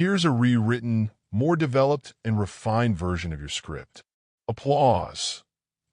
Here's a rewritten, more developed and refined version of your script. Applause.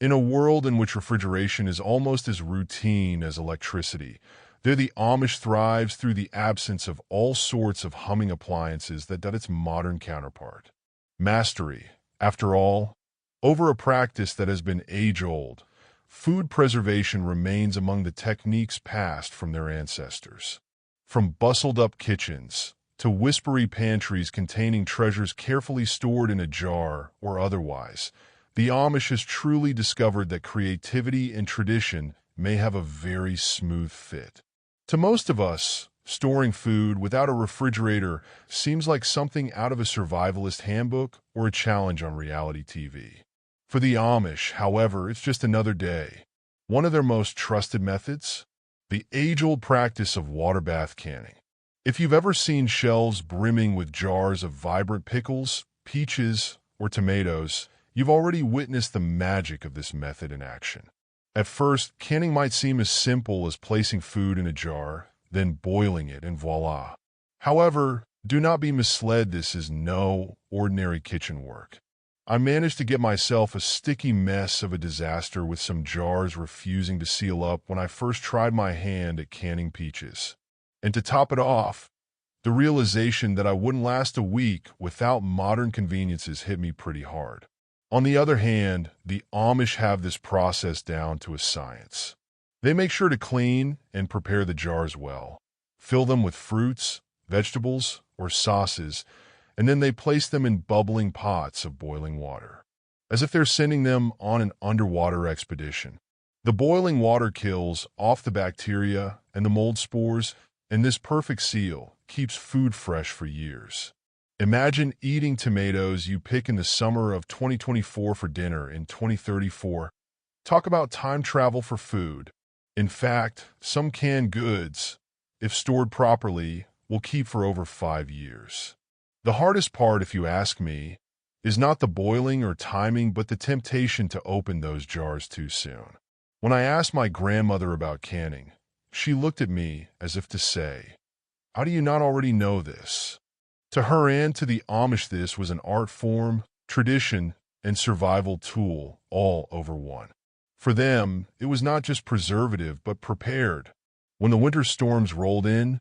In a world in which refrigeration is almost as routine as electricity, there the Amish thrives through the absence of all sorts of humming appliances that does its modern counterpart. Mastery, after all, over a practice that has been age-old, food preservation remains among the techniques passed from their ancestors. From bustled-up kitchens to whispery pantries containing treasures carefully stored in a jar or otherwise, the Amish has truly discovered that creativity and tradition may have a very smooth fit. To most of us, storing food without a refrigerator seems like something out of a survivalist handbook or a challenge on reality TV. For the Amish, however, it's just another day. One of their most trusted methods? The age-old practice of water bath canning. If you've ever seen shelves brimming with jars of vibrant pickles, peaches, or tomatoes, you've already witnessed the magic of this method in action. At first, canning might seem as simple as placing food in a jar, then boiling it, and voila. However, do not be misled, this is no ordinary kitchen work. I managed to get myself a sticky mess of a disaster with some jars refusing to seal up when I first tried my hand at canning peaches. And to top it off, the realization that I wouldn't last a week without modern conveniences hit me pretty hard. On the other hand, the Amish have this process down to a science. They make sure to clean and prepare the jars well, fill them with fruits, vegetables, or sauces, and then they place them in bubbling pots of boiling water, as if they're sending them on an underwater expedition. The boiling water kills off the bacteria and the mold spores, and this perfect seal keeps food fresh for years. Imagine eating tomatoes you pick in the summer of 2024 for dinner in 2034. Talk about time travel for food. In fact, some canned goods, if stored properly, will keep for over 5 years. The hardest part, if you ask me, is not the boiling or timing, but the temptation to open those jars too soon. When I asked my grandmother about canning, she looked at me as if to say, "How do you not already know this?" To her and to the Amish, this was an art form, tradition, and survival tool all over one. For them, it was not just preservative but prepared. When the winter storms rolled in,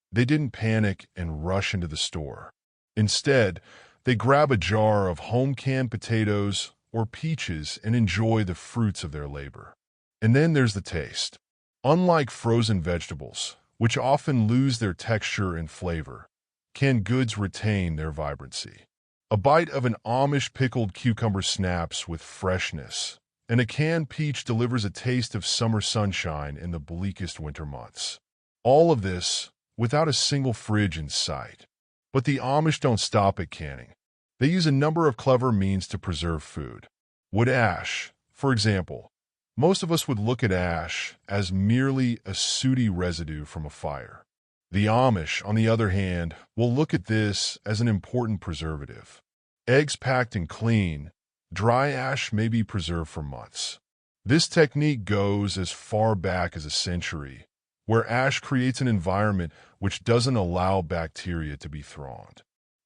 they didn't panic and rush into the store. Instead, they grab a jar of home-canned potatoes or peaches and enjoy the fruits of their labor. And then there's the taste. Unlike frozen vegetables, which often lose their texture and flavor, canned goods retain their vibrancy. A bite of an Amish pickled cucumber snaps with freshness, and a canned peach delivers a taste of summer sunshine in the bleakest winter months. All of this without a single fridge in sight. But the Amish don't stop at canning. They use a number of clever means to preserve food. Wood ash, for example. Most of us would look at ash as merely a sooty residue from a fire. The Amish, on the other hand, will look at this as an important preservative. Eggs packed in clean, dry ash may be preserved for months. This technique goes as far back as a century, where ash creates an environment which doesn't allow bacteria to be thrown.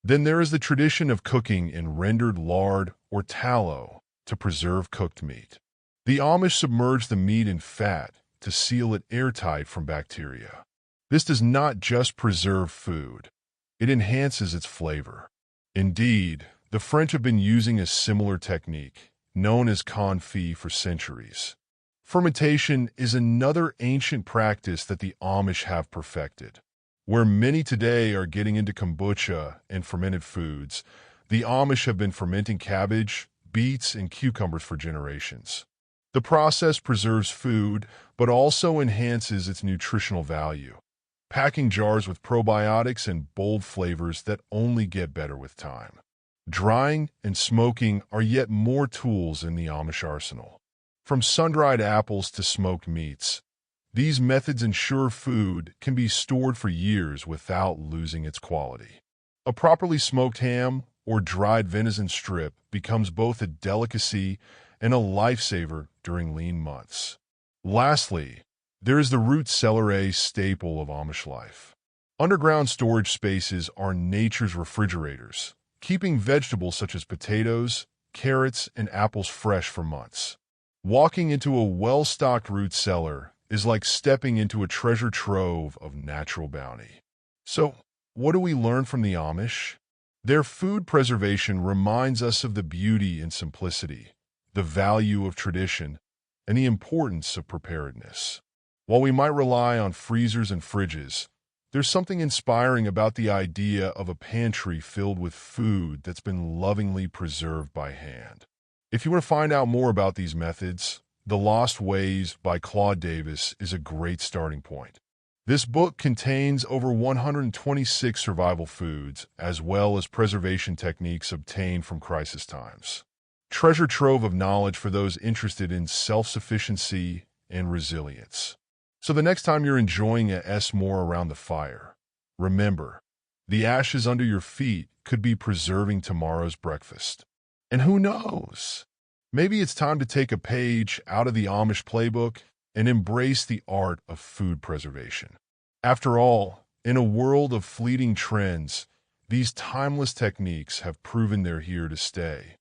Then there is the tradition of cooking in rendered lard or tallow to preserve cooked meat. The Amish submerge the meat in fat to seal it airtight from bacteria. This does not just preserve food, it enhances its flavor. Indeed, the French have been using a similar technique, known as confit, for centuries. Fermentation is another ancient practice that the Amish have perfected. Where many today are getting into kombucha and fermented foods, the Amish have been fermenting cabbage, beets, and cucumbers for generations. The process preserves food, but also enhances its nutritional value, packing jars with probiotics and bold flavors that only get better with time. Drying and smoking are yet more tools in the Amish arsenal. From sun-dried apples to smoked meats, these methods ensure food can be stored for years without losing its quality. A properly smoked ham or dried venison strip becomes both a delicacy and a lifesaver during lean months. Lastly, there is the root cellar, a staple of Amish life. Underground storage spaces are nature's refrigerators, keeping vegetables such as potatoes, carrots, and apples fresh for months. Walking into a well-stocked root cellar is like stepping into a treasure trove of natural bounty. So, what do we learn from the Amish? Their food preservation reminds us of the beauty and simplicity, the value of tradition, and the importance of preparedness. While we might rely on freezers and fridges, there's something inspiring about the idea of a pantry filled with food that's been lovingly preserved by hand. If you want to find out more about these methods, The Lost Ways by Claude Davis is a great starting point. This book contains over 126 survival foods, as well as preservation techniques obtained from crisis times. Treasure trove of knowledge for those interested in self-sufficiency and resilience. So the next time you're enjoying a s'more around the fire, remember, the ashes under your feet could be preserving tomorrow's breakfast. And who knows? Maybe it's time to take a page out of the Amish playbook and embrace the art of food preservation. After all, in a world of fleeting trends, these timeless techniques have proven they're here to stay.